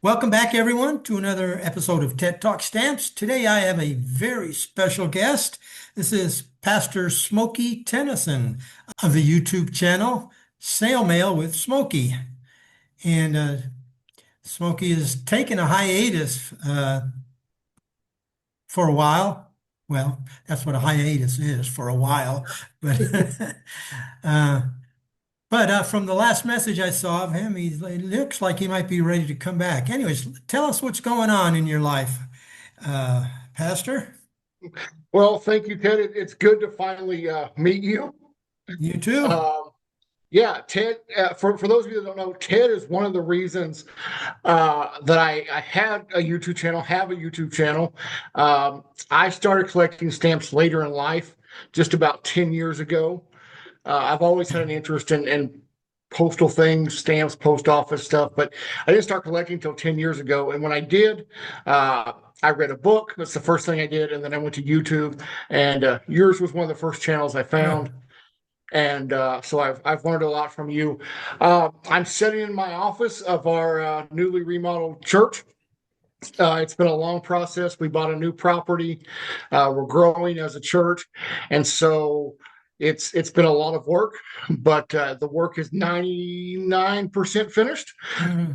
Welcome back, everyone, to another episode of TED Talk Stamps. Today, I have a very special guest. This is Pastor Smokey Tennison of the YouTube channel Snail Mail with Smokey. And Smokey is taking a hiatus for a while. Well, that's what a hiatus is for a while. But uh, but from the last message I saw of him, it looks like he might be ready to come back. Anyways, tell us what's going on in your life, Pastor. Well, thank you, Ted. It's good to finally meet you. You too. Um, yeah, Ted. For those of you that don't know, Ted is one of the reasons that I had a YouTube channel. Have a YouTube channel. I started collecting stamps later in life, just about 10 years ago. I've always had an interest in postal things, stamps, post office stuff, but I didn't start collecting until 10 years ago. And when I did, I read a book. That's the first thing I did. And then I went to YouTube, and yours was one of the first channels I Oh, found. And so I've learned a lot from you. I'm sitting in my office of our newly remodeled church. It's been a long process. We bought a new property. We're growing as a church, and so it's been a lot of work, but the work is 99% finished. mhm.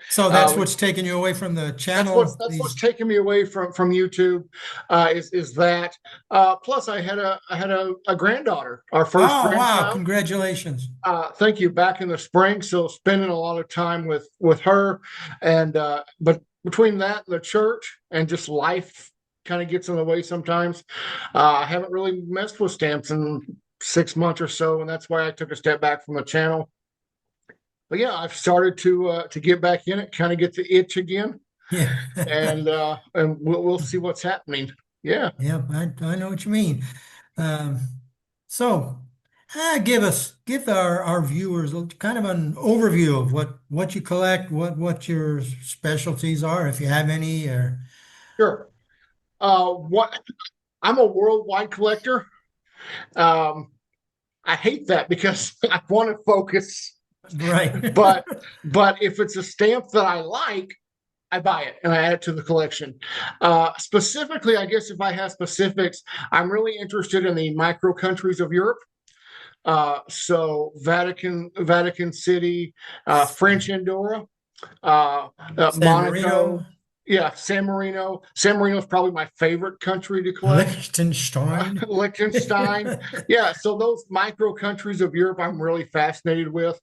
So Uh, that's we, what's taking you away from the that's what's channel. that's what's These. taken me away from YouTube. Is that plus I had a granddaughter, our first Oh, wow! grandchild. Congratulations. Thank you. Back in the spring, so spending a lot of time with her, and but between that, the church, and just life kind of gets in the way sometimes. I haven't really messed with stamps in 6 months or so, and that's why I took a step back from the channel. But yeah, I've started to get back in it, kind of get the itch again, Yeah. and we'll see what's happening. Yeah, Yeah, I know what you mean. Um, so, give our viewers kind of an overview of what you collect, what your specialties are, if you have any, or sure. What I'm a worldwide collector. Um, I hate that because I want to focus, right. but but if it's a stamp that I like, I buy it and I add it to the collection. Specifically, I guess if I have specifics, I'm really interested in the micro countries of Europe. So Vatican City, French Andorra, San Monaco. Marino, Yeah, San Marino. San Marino is probably my favorite country to collect. Liechtenstein. Liechtenstein. Yeah, so those micro countries of Europe, I'm really fascinated with.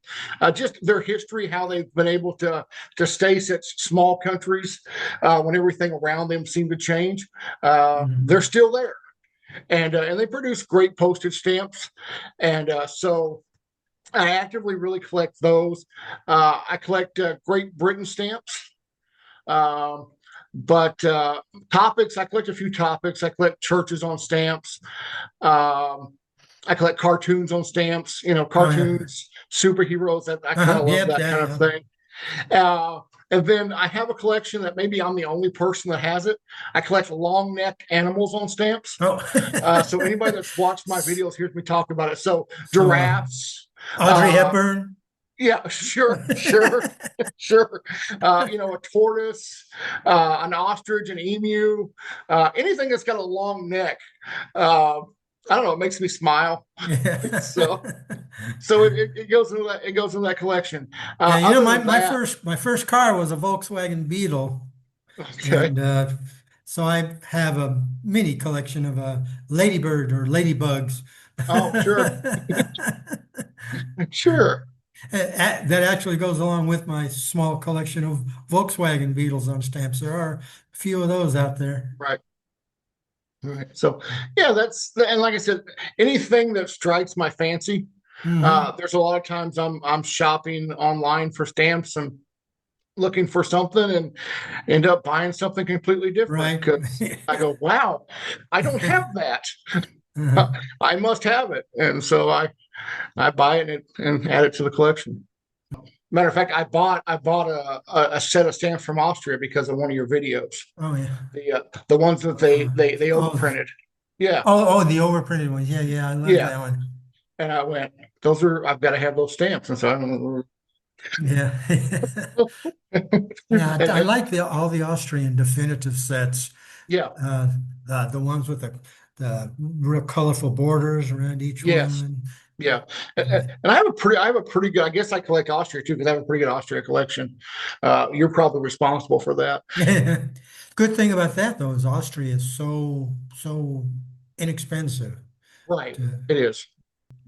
Just their history, how they've been able to stay such small countries when everything around them seemed to change. They're Mhm. still there, and they produce great postage stamps, and so I actively really collect those. I collect Great Britain stamps. Um, but topics, I collect a few topics. I collect churches on stamps. Um, I collect cartoons on stamps, Oh yeah. cartoons, superheroes. I kind Uh-huh. of love Yep, that yeah, kind of yeah. thing. Uh, and then I have a collection that maybe I'm the only person that has it. I collect long neck animals on stamps. Oh. So anybody that's watched my videos hears me talk about it. So So giraffes, Audrey uh, Hepburn. yeah, sure, sure, sure. A tortoise, an ostrich, an emu, anything that's got a long neck. Uh, I don't know. It makes me smile. So, Yeah. so it goes into that. It goes into that collection. Yeah, Other my, than my that, first my first car was a Volkswagen Beetle, okay. and so I have a mini collection of ladybird or ladybugs Oh, sure, sure. that actually goes along with my small collection of Volkswagen Beetles on stamps. There are a few of those out there. Right, right. So, yeah, and like I said, anything that strikes my fancy. Hmm. There's a lot of times I'm shopping online for stamps and looking for something and end up buying something completely different Right. because I go, wow, I don't have that. Uh-huh. I must have it. And so I buy it and add it to the collection. Matter of fact, I bought a set of stamps from Austria because of one of your videos. Oh yeah. The ones that they Oh, overprinted. Yeah, the overprinted ones. Yeah, yeah, I love yeah. that one. And I went, I've got to have those stamps. And so I don't know. Yeah. Yeah, And, I like all the Austrian definitive sets. yeah, Uh, the ones with the real colorful borders around each yes, one. yeah. And I have a pretty good. I guess I collect Austria too because I have a pretty good Austria collection. You're probably responsible for that, Good thing about that though is Austria is so inexpensive right? to, It is.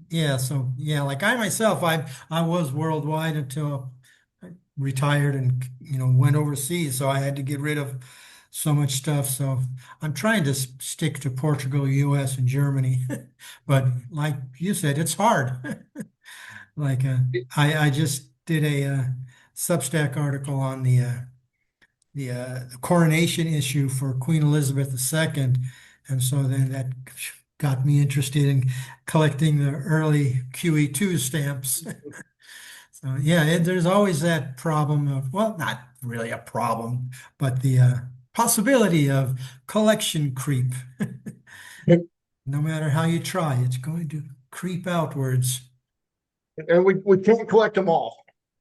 yeah, so yeah, like I myself, I was worldwide until I retired and went overseas, so I had to get rid of so much stuff. So I'm trying to stick to Portugal, US, and Germany, but like you said, it's hard. Like I just did a Substack article on the coronation issue for Queen Elizabeth II, and so then that got me interested in collecting the early QE2 stamps. So yeah, there's always that problem of, well, not really a problem, but the possibility of collection creep. No matter how you try, it's going to creep outwards. And we can't collect them all.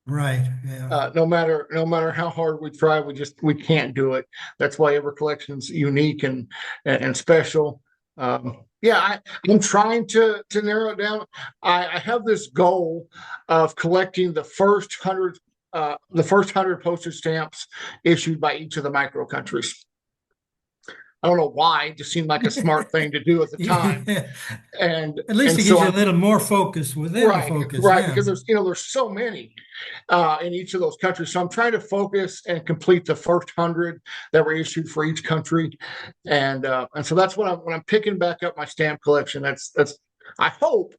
Right. Yeah. No matter how hard we try, we can't do it. That's why every collection's unique and special. Yeah, I'm trying to narrow it down. I have this goal of collecting the first 100 postage stamps issued by each of the micro countries. I don't know why; it just seemed like a smart thing to do at the time. Yeah. And At least and it gives so you a I'm little more focus within the right, focus. right, Yeah. because there's so many in each of those countries. So I'm trying to focus and complete the first 100 that were issued for each country, and so that's what I'm when I'm picking back up my stamp collection. That's I hope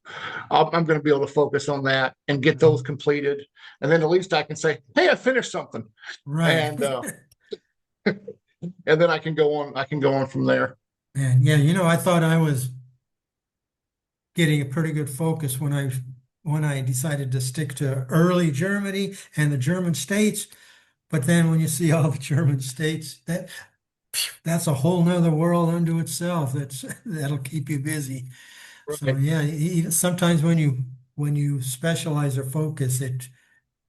I'm going to be able to focus on that and get those completed, and then at least I can say, hey, I finished something, Right. and and then I can go on. I can go on from there. And yeah, I thought I was getting a pretty good focus when I decided to stick to early Germany and the German states. But then when you see all the German states, that's a whole nother world unto itself. That'll keep you busy. So Right. yeah, sometimes when you specialize or focus, it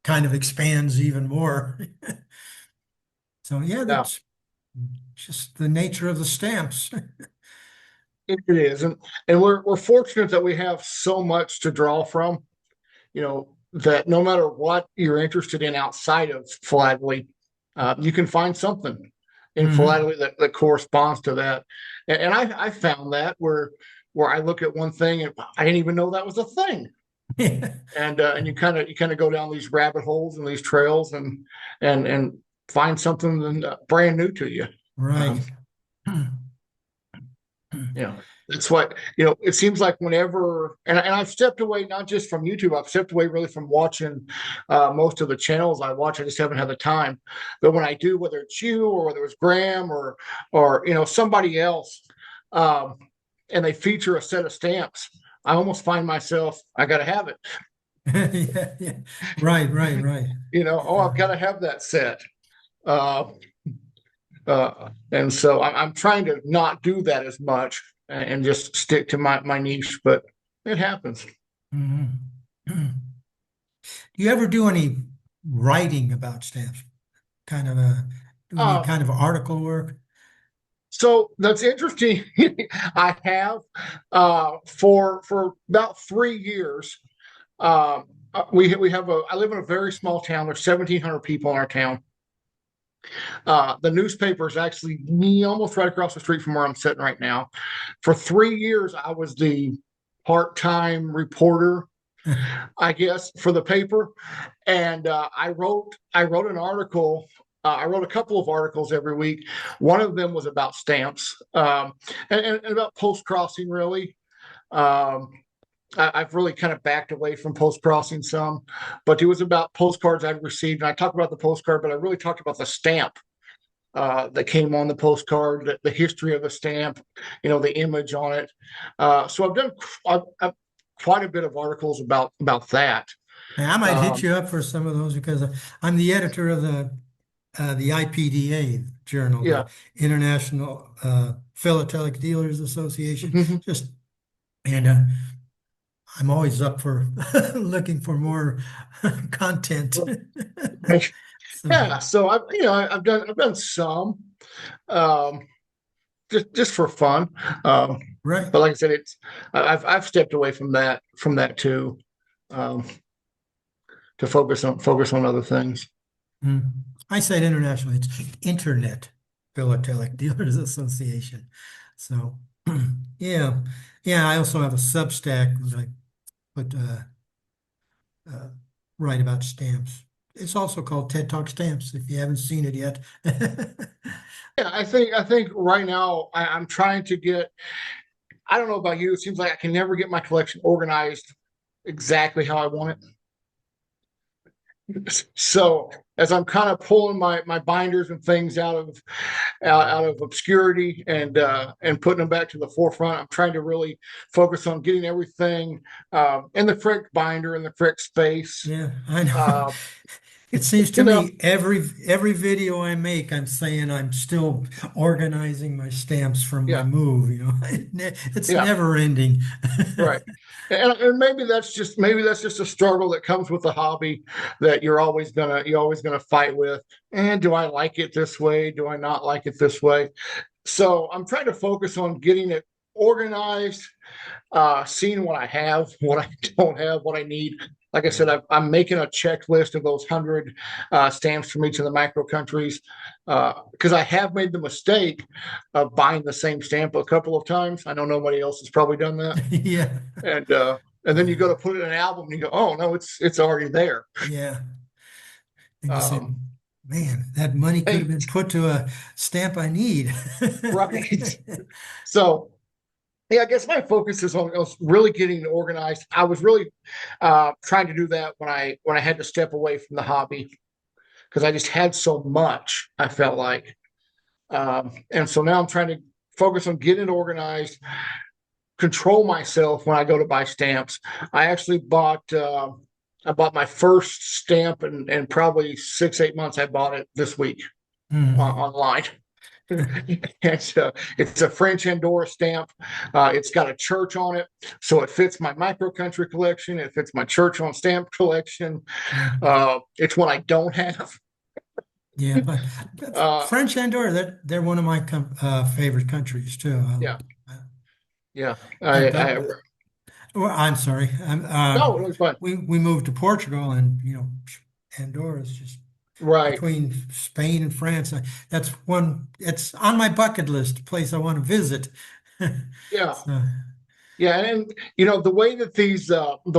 kind of expands even more. So yeah, Yeah, that's just the nature of the stamps. it is, and we're fortunate that we have so much to draw from. That no matter what you're interested in outside of philately, you can find something in Hmm. philately that corresponds to that. And I found that where I look at one thing and I didn't even know that was a thing. And you kind of go down these rabbit holes and these trails and find something brand new to you. Right. Um, you know, that's what, it seems like whenever, and I've stepped away, not just from YouTube, I've stepped away really from watching most of the channels I watch. I just haven't had the time. But when I do, whether it's you or whether it's Graham or, somebody else, um, and they feature a set of stamps, I almost find myself, I got to have it. Yeah, yeah. Right, right, right. Oh, I've got to have that set. Uh, and so I'm trying to not do that as much and just stick to my niche, but it happens. Mhm. Do you ever do any writing about stamps? Kind of do any Uh, kind of article work? so that's interesting. I have for about 3 years. We have I live in a very small town. There's 1,700 people in our town. The newspaper is actually me almost right across the street from where I'm sitting right now. For 3 years, I was the part-time reporter, I guess, for the paper, and I wrote an article. I wrote a couple of articles every week. One of them was about stamps and about post crossing, really. Um, I've really kind of backed away from post crossing some, but it was about postcards I'd received. And I talked about the postcard, but I really talked about the stamp that came on the postcard, the history of the stamp, the image on it. So I've quite a bit of articles about that. And I might hit Um, you up for some of those because I'm the editor of the IPDA journal, the yeah, International Philatelic Dealers Association. Mhm. Just and I'm always up for looking for more content. So, Yeah, so I've done some, um, just for fun. Um, right. but like I said, I've stepped away from that too, um, to focus on other things. Mm. I said international, it's Internet Philatelic Dealers Association. So, yeah. Yeah, I also have a Substack that I put uh, write about stamps. It's also called TED Talk Stamps if you haven't seen it yet. Yeah, I think right now I'm trying to get. I don't know about you. It seems like I can never get my collection organized exactly how I want it. So as I'm kind of pulling my binders and things out of obscurity and putting them back to the forefront, I'm trying to really focus on getting everything in the correct binder in the correct space. Yeah, I know. Uh, It seems to you know, me every video I make, I'm saying I'm still organizing my stamps from my yeah, move, It's yeah. never ending. Right. And maybe that's just a struggle that comes with the hobby that you're always gonna fight with. And do I like it this way? Do I not like it this way? So I'm trying to focus on getting it organized, seeing what I have, what I don't have, what I need. Like I said, I'm making a checklist of those 100 stamps from each of the macro countries, because I have made the mistake of buying the same stamp a couple of times. I know nobody else has probably done that, Yeah. and then you go to put it in an album, and you go, "Oh no, it's already there." Yeah. And you say, Um, man, that money could have hey, been put to a stamp I need. right. So yeah, I guess my focus is on really getting organized. I was really trying to do that when I had to step away from the hobby because I just had so much. I felt like, and so now I'm trying to focus on getting it organized, control myself when I go to buy stamps. I actually bought. I bought my first stamp in probably 6 8 months. I bought it this week Hmm. online. It's a French Andorra stamp. It's got a church on it, so it fits my micro country collection. It fits my church on stamp collection. Yeah. It's what I don't have. Yeah. But Uh, French Andorra, they're one of my favorite countries too. yeah, yeah. I, I well, I'm sorry. No, it was fun. We moved to Portugal, and Andorra is just Right. between Spain and France. That's one. It's on my bucket list, a place I want to visit. Yeah. So, Yeah, and the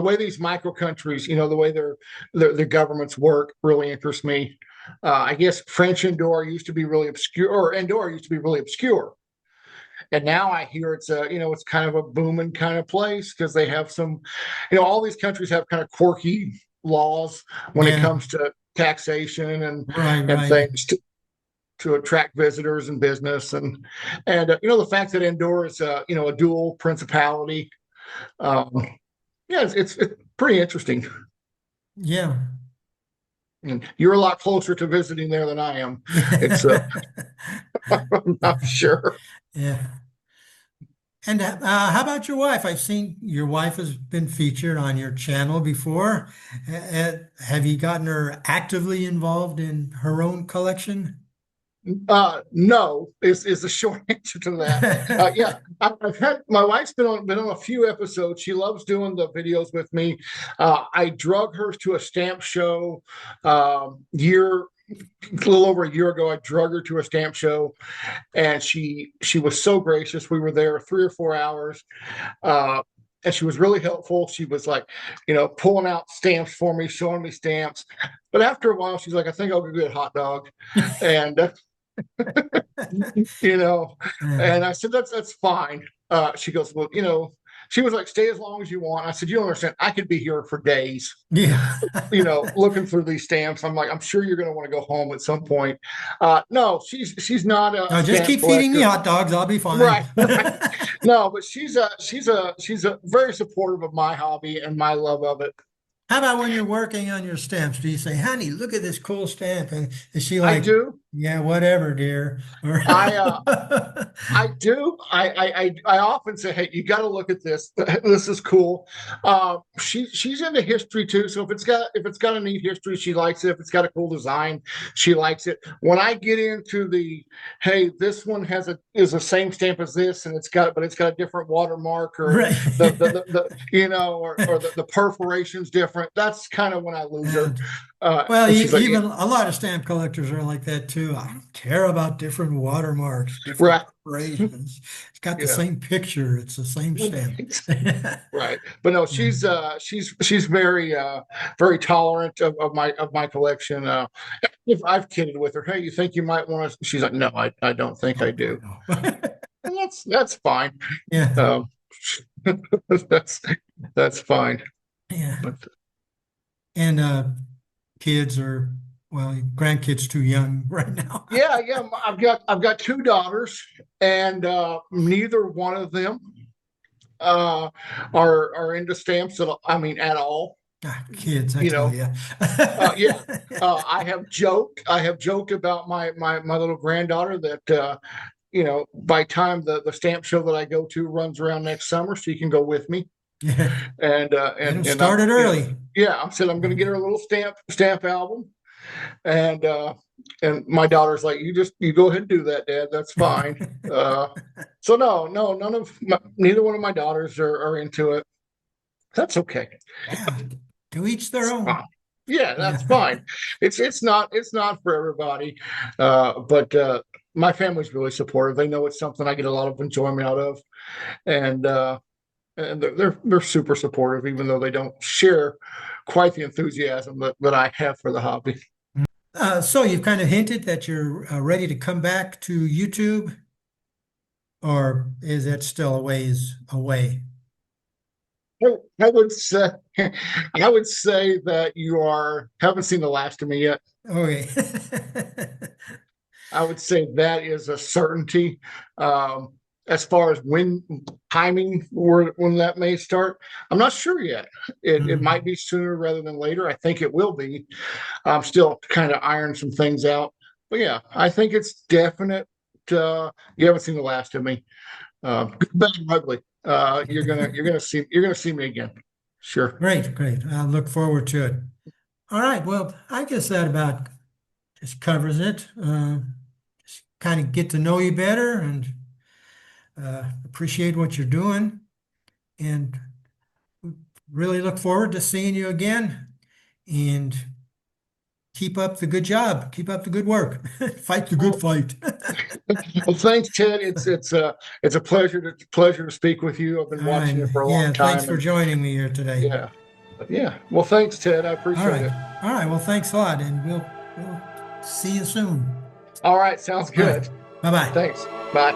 way these micro countries, the way their governments work, really interests me. I guess French Andorra used to be really obscure, or Andorra used to be really obscure, and now I hear it's kind of a booming kind of place because they have some, all these countries have kind of quirky laws when it yeah, comes to taxation right, and right. things to attract visitors and business and the fact that Andorra is a dual principality. Um, yeah, it's pretty interesting. Yeah. And you're a lot closer to visiting there than I am. It's I'm not sure. Yeah. And how about your wife? I've seen your wife has been featured on your channel before. Have you gotten her actively involved in her own collection? No, is the short answer to that. Yeah, I've had my wife's been on a few episodes. She loves doing the videos with me. I drug her to a stamp show year a little over a year ago. I drug her to a stamp show, and she was so gracious. We were there 3 or 4 hours. Uh, and she was really helpful. She was like, pulling out stamps for me, showing me stamps. But after a while, she's like, "I think I'll go get a hot dog," and you know, Yeah. and I said, "That's fine." She goes, "Well, she was like, stay as long as you want." I said, "You don't understand. I could be here for days, Yeah. looking through these stamps." I'm like, "I'm sure you're going to want to go home at some point." No, she's not a No, just stamp keep feeding me collector. hot dogs. I'll be fine. Right, right. No, but she's a very supportive of my hobby and my love of it. How about when you're working on your stamps? Do you say, honey, look at this cool stamp? And is she I like, do. yeah, whatever, dear? Or I I do. I often say, "Hey, you got to look at this. This is cool." She's into history too, so if it's got a neat history, she likes it. If it's got a cool design, she likes it. When I get into the, "Hey, this one is the same stamp as this, and it's got a different watermark, or right. the or the perforation's different." That's kind of when I lose her. And well, And she's like, even a lot of stamp collectors are like that too. I don't care about different watermarks, different "Right, perforations. It's got the yeah." same picture. It's the same stamp. Right. But no, she's very very tolerant of my collection. If I've kidded with her, hey, you think you might want to? She's like, no, I don't think I Oh, I do. know. And that's fine. Yeah, Um, that's that's fine. yeah. But And kids are, well, grandkids too young right now. yeah, I've got two daughters, and neither one of them are into stamps at all. I mean, at all. Ah, kids, I You tell know, you. yeah. I have joked about my little granddaughter that by time the stamp show that I go to runs around next summer, she can go with me. Yeah, get them And I'm started early. yeah, I said I'm going to get her a little stamp album, and my daughter's like, you go ahead and do that, Dad. That's fine. So no, neither one of my daughters are into it. That's okay. Yeah, to each their It's own. fine. Yeah, Yeah. that's fine. It's not for everybody, but my family's really supportive. They know it's something I get a lot of enjoyment out of, and they're super supportive, even though they don't share quite the enthusiasm that I have for the hobby. So you've kind of hinted that you're ready to come back to YouTube, or is that still a ways away? I would say I would say that you haven't seen the last of me yet. Okay. I would say that is a certainty. As far as when timing or when that may start, I'm not sure yet. It might Mhm. be sooner rather than later. I think it will be. I'm still kind of iron some things out, but yeah, I think it's definite. You haven't seen the last of me. Good, bad, and ugly. You're gonna see me again. Sure. Great, great. I look forward to it. All right. Well, I guess that about just covers it. Just kind of get to know you better and appreciate what you're doing, and really look forward to seeing you again. And keep up the good job. Keep up the good work. Fight the good Well, fight. well, thanks, Ted. It's a pleasure to speak with you. I've been All right. watching you for a long Yeah, thanks time, for and joining me here today. yeah, yeah. Well, thanks, Ted. I All appreciate right. it. All right. Well, thanks a lot, and we'll see you soon. All right, sounds All right. good. Bye-bye. Thanks. Bye.